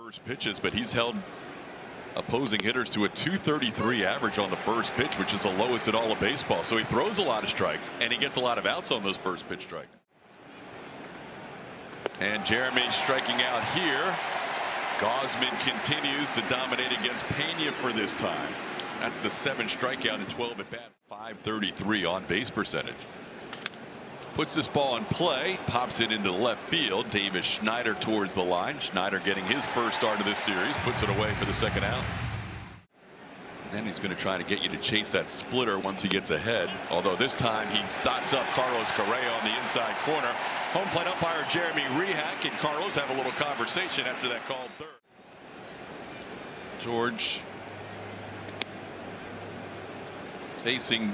First pitches, but he's held opposing hitters to a 233 average on the first pitch, which is the lowest in all of baseball. So he throws a lot of strikes and he gets a lot of outs on those first pitch strikes. And Jeremy striking out here. Gausman continues to dominate against Pena for this time. That's the 7th strikeout and 12 at bats. 533 on base percentage. Puts this ball in play, pops it into left field. Davis Schneider towards the line. Schneider getting his first start of this series, puts it away for the second out. And he's going to try to get you to chase that splitter once he gets ahead. Although this time he dots up Carlos Correa on the inside corner. Home plate umpire Jeremy Rehak and Carlos have a little conversation after that called third. George facing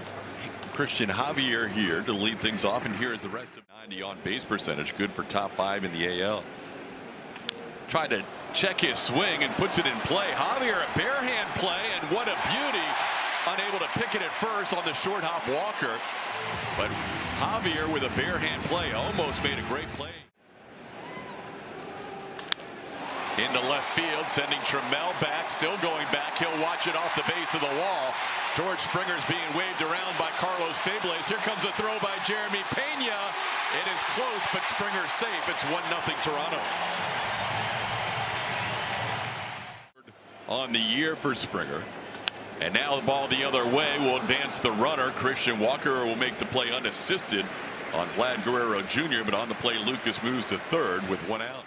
Christian Javier here to lead things off, and here is the rest of 90 on base percentage, good for top 5 in the AL. Tried to check his swing and puts it in play. Javier a bare hand play, and what a beauty. Unable to pick it at first on the short hop Walker, but Javier with a bare hand play almost made a great play. Into left field, sending Trammell back, still going back. He'll watch it off the base of the wall. George Springer's being waved around by Carlos Febles. Here comes a throw by Jeremy Pena. It is close, but Springer's safe. It's 1-0 Toronto. On the year for Springer. And now the ball the other way will advance the runner. Christian Walker will make the play unassisted on Vlad Guerrero Jr., but on the play Lucas moves to third with 1 out.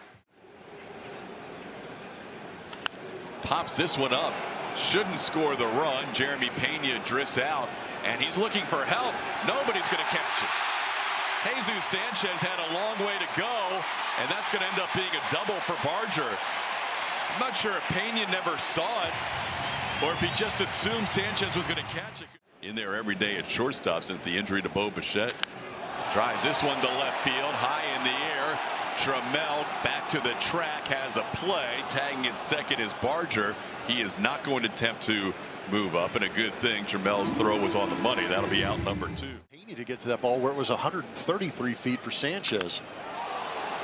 Pops this one up. Shouldn't score the run. Jeremy Pena drifts out, and he's looking for help. Nobody's going to catch it. Jesus Sanchez had a long way to go, and that's going to end up being a double for Barger. I'm not sure if Pena never saw it, or if he just assumed Sanchez was going to catch it. In there every day at shortstop since the injury to Bo Bichette. Drives this one to left field, high in the air. Trammell back to the track, has a play. Tagging at second is Barger. He is not going to attempt to move up, and a good thing Trammell's throw was on the money. That'll be out number 2. He needed to get to that ball where it was 133 feet for Sanchez.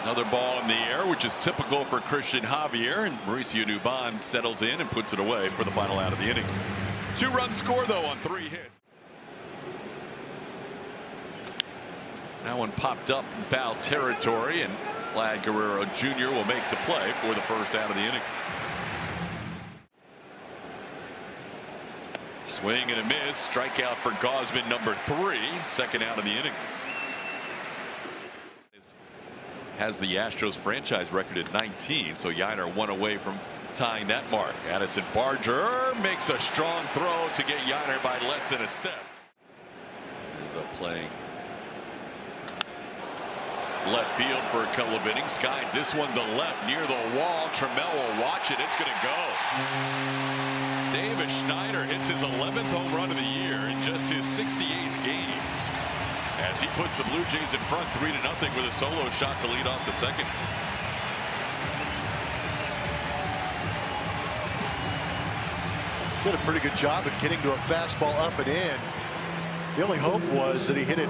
Another ball in the air, which is typical for Christian Javier, and Mauricio Dubon settles in and puts it away for the final out of the inning. 2-run score though on 3 hits. That one popped up from foul territory, and Vlad Guerrero Jr. will make the play for the first out of the inning. Swing and a miss. Strikeout for Gausman, number 3. Second out of the inning. Has the Astros franchise record at 19, so Yainer 1 away from tying that mark. Addison Barger makes a strong throw to get Yainer by less than a step. Ended up playing left field for a couple of innings. Skies this one to left near the wall. Trammell will watch it. It's going to go. Davis Schneider hits his 11th home run of the year in just his 68th game, as he puts the Blue Jays in front 3-0 with a solo shot to lead off the second. Did a pretty good job of getting to a fastball up and in. The only hope was that he hit it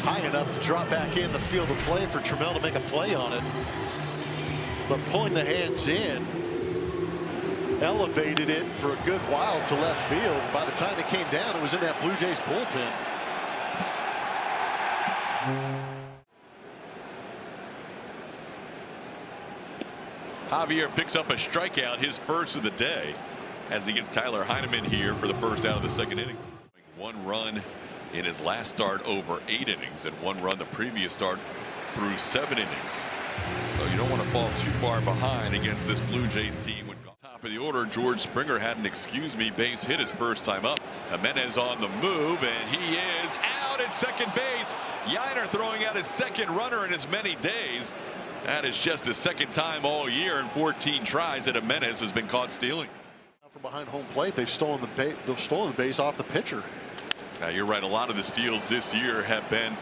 high enough to drop back in the field of play for Trammell to make a play on it. But pulling the hands in elevated it for a good while to left field. By the time it came down, it was in that Blue Jays bullpen. Javier picks up a strikeout, his first of the day, as he gets Tyler Heineman here for the first out of the second inning. 1 run in his last start over 8 innings, and 1 run the previous start through 7 innings. So you don't want to fall too far behind against this Blue Jays team. When top of the order, George Springer had an excuse me base hit his first time up. Jimenez on the move, and he is out at second base. Yainer throwing out his second runner in as many days. That is just the second time all year in 14 tries that Jimenez has been caught stealing. From behind home plate, they've stolen the base off the pitcher. You're right. A lot of the steals this year have been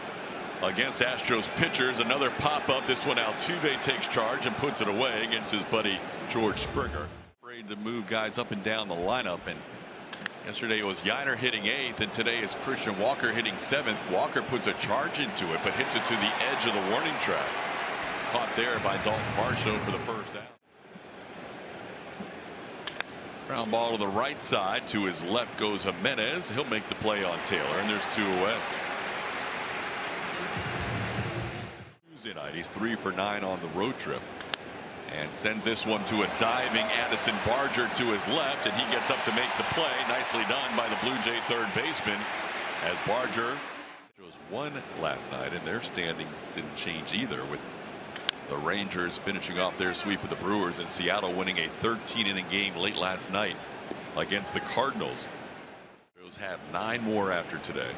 against Astros pitchers. Another pop-up. This one Altuve takes charge and puts it away against his buddy George Springer. Afraid to move guys up and down the lineup. And yesterday it was Yainer hitting 8th, and today is Christian Walker hitting 7th. Walker puts a charge into it, but hits it to the edge of the warning track. Caught there by Dalton Varsho for the first out. Ground ball to the right side. To his left goes Jimenez. He'll make the play on Taylor, and there's 2 away. Tuesday night, he's 3 for 9 on the road trip, and sends this one to a diving Addison Barger to his left, and he gets up to make the play. Nicely done by the Blue Jay third baseman, as Barger won last night, and their standings didn't change either, with the Rangers finishing off their sweep of the Brewers, and Seattle winning a 13-inning game late last night against the Cardinals. Those have 9 more after today,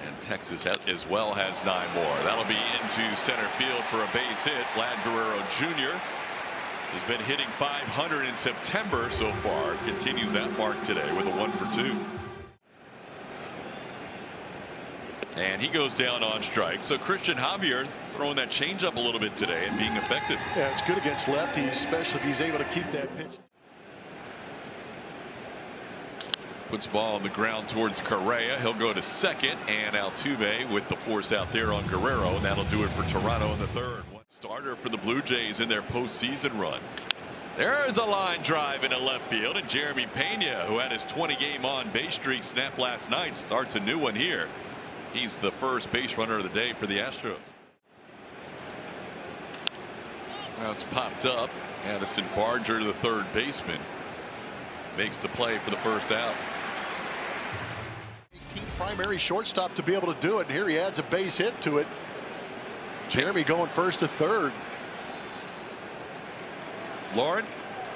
and Texas as well has 9 more. That'll be into center field for a base hit. Vlad Guerrero Jr. has been hitting .500 in September so far. Continues that mark today with a 1 for 2. And he goes down on strike. So Christian Javier throwing that changeup a little bit today and being effective. Yeah, it's good against lefties, especially if he's able to keep that pitch. Puts the ball on the ground towards Correa. He'll go to second, and Altuve with the force out there on Guerrero, and that'll do it for Toronto in the third. One starter for the Blue Jays in their postseason run. There's a line drive into left field, and Jeremy Pena, who had his 20-game on-base streak snap last night, starts a new one here. He's the first base runner of the day for the Astros. Now it's popped up. Addison Barger to the third baseman. Makes the play for the first out. 18 primary shortstop to be able to do it. And here he adds a base hit to it. Jeremy going first to third. Lauren?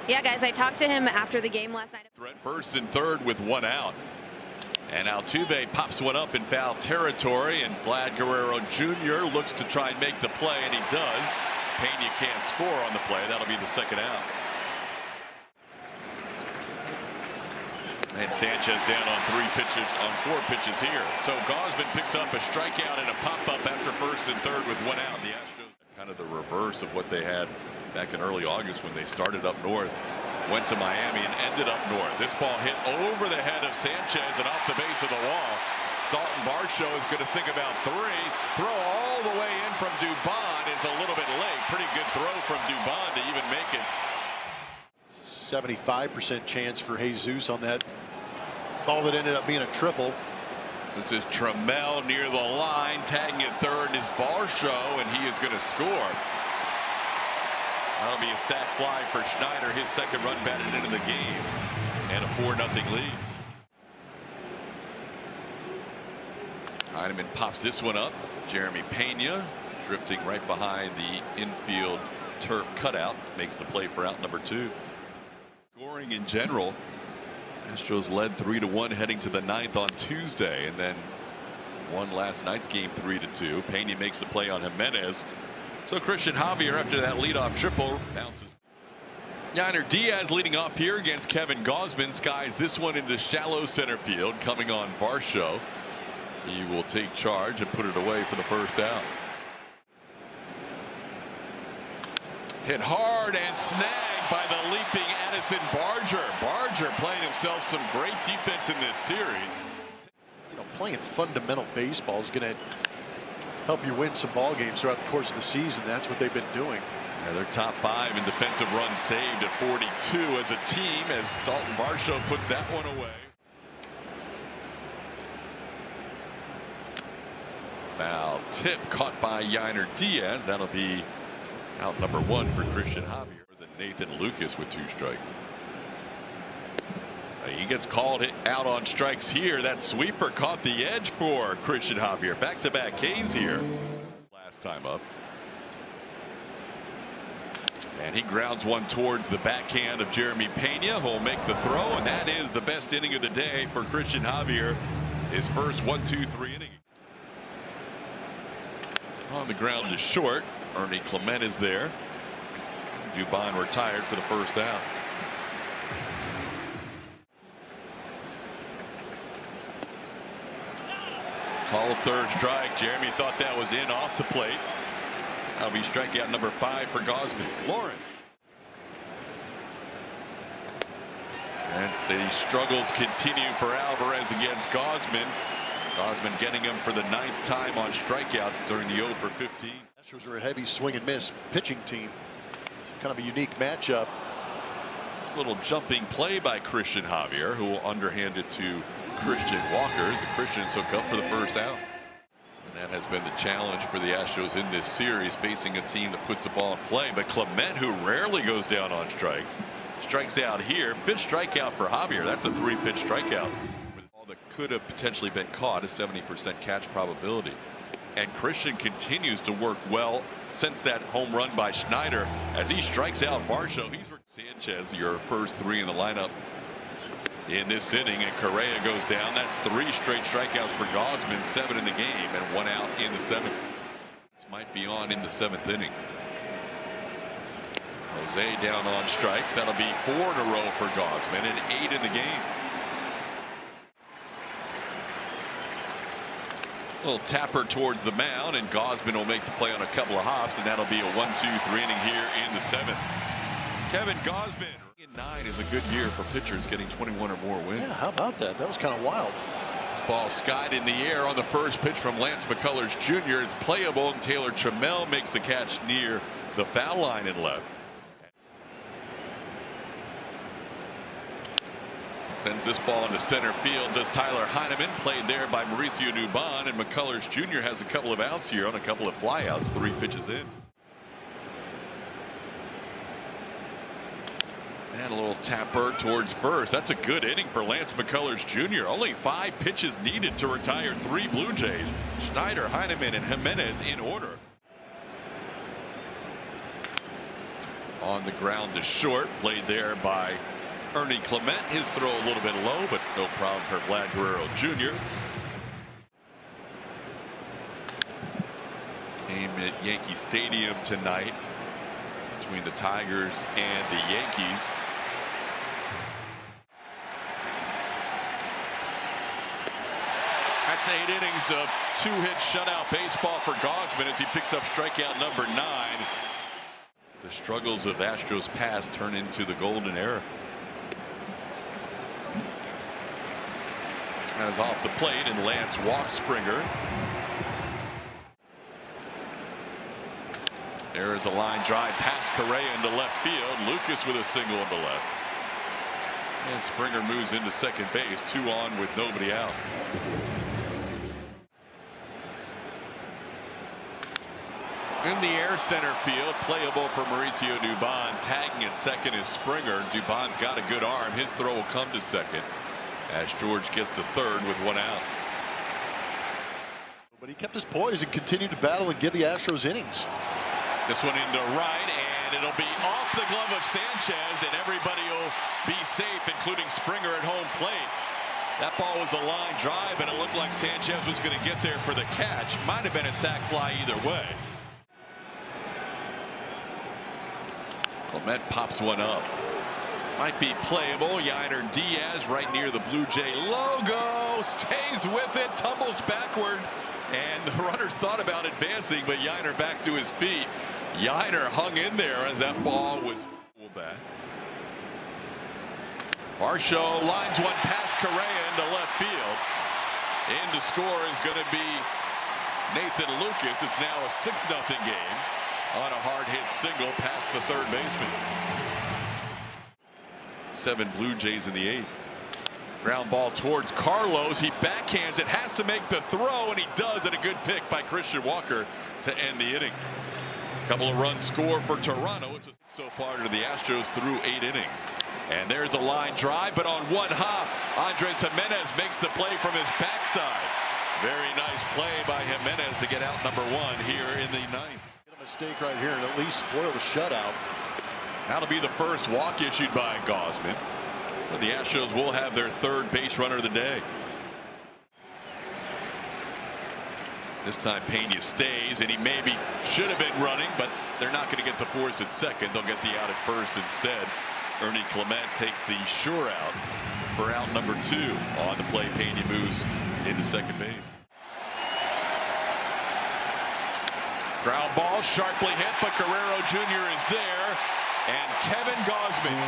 Yeah, guys, I talked to him after the game last night. Threat first and third with 1 out. And Altuve pops one up in foul territory, and Vlad Guerrero Jr. looks to try and make the play, and he does. Pena can't score on the play. That'll be the second out. And Sanchez down on 4 pitches here. So Gausman picks up a strikeout and a pop-up after first and third with 1 out. The Astros, kind of the reverse of what they had back in early August when they started up north. Went to Miami and ended up north. This ball hit over the head of Sanchez and off the base of the wall. Dalton Varsho is going to think about 3. Throw all the way in from Dubon is a little bit late. Pretty good throw from Dubon to even make it. 75% chance for Jesus on that ball that ended up being a triple. This is Trammell near the line, tagging at third is Varsho, and he is going to score. That'll be a sac fly for Schneider, his second run batted into the game, and a 4-0 lead. Heineman pops this one up. Jeremy Pena drifting right behind the infield turf cutout, makes the play for out number 2. Scoring in general, Astros led 3-1 heading to the 9th on Tuesday, and then won last night's game 3-2. Pena makes the play on Jimenez. So Christian Javier, after that leadoff triple, bounces. Yainer Diaz leading off here against Kevin Gausman. Skies this one into shallow center field, coming on Varsho. He will take charge and put it away for the first out. Hit hard and snagged by the leaping Addison Barger. Barger playing himself some great defense in this series. You know, playing fundamental baseball is going to help you win some ball games throughout the course of the season. That's what they've been doing. Yeah, they're top 5 in defensive runs saved at 42 as a team, as Dalton Varsho puts that one away. Foul tip caught by Yainer Diaz. That'll be out number 1 for Christian Javier. Than Nathan Lucas with 2 strikes. He gets called out on strikes here. That sweeper caught the edge for Christian Javier. Back-to-back Ks here. Last time up. And he grounds one towards the backhand of Jeremy Pena, who'll make the throw, and that is the best inning of the day for Christian Javier. His first 1-2-3 inning. On the ground to short. Ernie Clement is there. Dubon retired for the first out. Called third strike. Jeremy thought that was in off the plate. That'll be strikeout number 5 for Gausman. Lauren. And the struggles continue for Alvarez against Gausman. Gausman getting him for the 9th time on strikeout during the 0 for 15. Astros are a heavy swing and miss pitching team. Kind of a unique matchup. Nice little jumping play by Christian Javier, who will underhand it to Christian Walker as the Christians hook up for the first out. And that has been the challenge for the Astros in this series, facing a team that puts the ball in play. But Clement, who rarely goes down on strikes, strikes out here. Fifth strikeout for Javier. That's a 3-pitch strikeout. All that could have potentially been caught, a 70% catch probability. And Christian continues to work well since that home run by Schneider as he strikes out Varsho. He's Sanchez, your first 3 in the lineup in this inning, and Correa goes down. That's 3 straight strikeouts for Gausman, 7 in the game, and 1 out in the 7th. This might be on in the 7th inning. Jose down on strikes. That'll be 4 in a row for Gausman and 8 in the game. Little tapper towards the mound, and Gausman will make the play on a couple of hops, and that'll be a 1-2-3 inning here in the 7th. Kevin Gausman in 9 is a good year for pitchers, getting 21 or more wins. Yeah, how about that? That was kind of wild. This ball skied in the air on the first pitch from Lance McCullers Jr. It's playable, and Taylor Trammell makes the catch near the foul line and left. Sends this ball into center field. Does Tyler Heineman, played there by Mauricio Dubon, and McCullers Jr. has a couple of outs here on a couple of flyouts, 3 pitches in. And a little tapper towards first. That's a good inning for Lance McCullers Jr. Only 5 pitches needed to retire 3 Blue Jays. Schneider, Heineman, and Jimenez in order. On the ground to short, played there by Ernie Clement. His throw a little bit low, but no problem for Vlad Guerrero Jr. Game at Yankee Stadium tonight between the Tigers and the Yankees. That's 8 innings of 2-hit shutout baseball for Gausman as he picks up strikeout number 9. The struggles of Astros past turn into the golden era. As off the plate, and Lance walks Springer. There is a line drive past Correa into left field. Lucas with a single into left. And Springer moves into second base, 2 on with nobody out. In the air center field, playable for Mauricio Dubon. Tagging at second is Springer. Dubon's got a good arm. His throw will come to second as George gets to third with 1 out. But he kept his poise and continued to battle and give the Astros innings. This one into right, and it'll be off the glove of Sanchez, and everybody will be safe, including Springer at home plate. That ball was a line drive, and it looked like Sanchez was going to get there for the catch. Might have been a sac fly either way. Clement pops one up. Might be playable. Yainer Diaz right near the Blue Jay logo. Stays with it. Tumbles backward. And the runners thought about advancing, but Yainer back to his feet. Yainer hung in there as that ball was back. Varsho lines one past Correa into left field. In to score is going to be Nathan Lucas. It's now a 6-0 game on a hard hit single past the third baseman. 7 Blue Jays in the 8th. Ground ball towards Carlos. He backhands it, has to make the throw, and he does, at a good pick by Christian Walker to end the inning. Couple of runs scored for Toronto. It's so far to the Astros through 8 innings. And there's a line drive, but on one hop, Andres Jimenez makes the play from his backside. Very nice play by Jimenez to get out number 1 here in the 9th. A mistake right here and at least spoil the shutout. That'll be the first walk issued by Gausman. But the Astros will have their 3rd base runner of the day. This time Pena stays, and he maybe should have been running, but they're not going to get the force at second. They'll get the out at first instead. Ernie Clement takes the sure out for out number 2. On the play, Pena moves into second base. Ground ball sharply hit, but Guerrero Jr. is there. And Kevin Gausman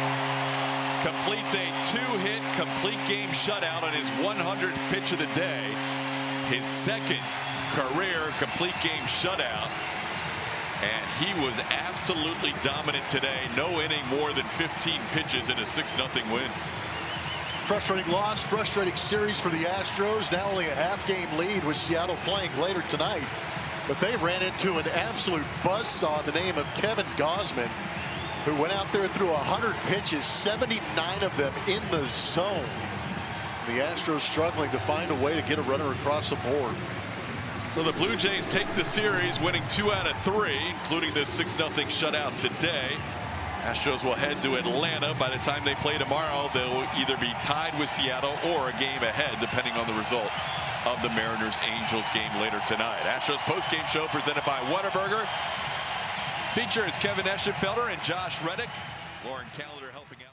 completes a 2-hit complete game shutout on his 100th pitch of the day. His 2nd career complete game shutout. And he was absolutely dominant today. No inning more than 15 pitches in a 6-0 win. Frustrating loss, frustrating series for the Astros. Now only a half-game lead with Seattle playing later tonight. But they ran into an absolute buzzsaw in the name of Kevin Gausman, who went out there through 100 pitches, 79 of them in the zone. The Astros struggling to find a way to get a runner across the board. So the Blue Jays take the series, winning 2 out of 3, including this 6-0 shutout today. Astros will head to Atlanta. By the time they play tomorrow, they'll either be tied with Seattle or a game ahead, depending on the result of the Mariners-Angels game later tonight. Astros postgame show presented by Whataburger. Features Kevin Eschenfelder and Josh Reddick. Lauren Callender helping out.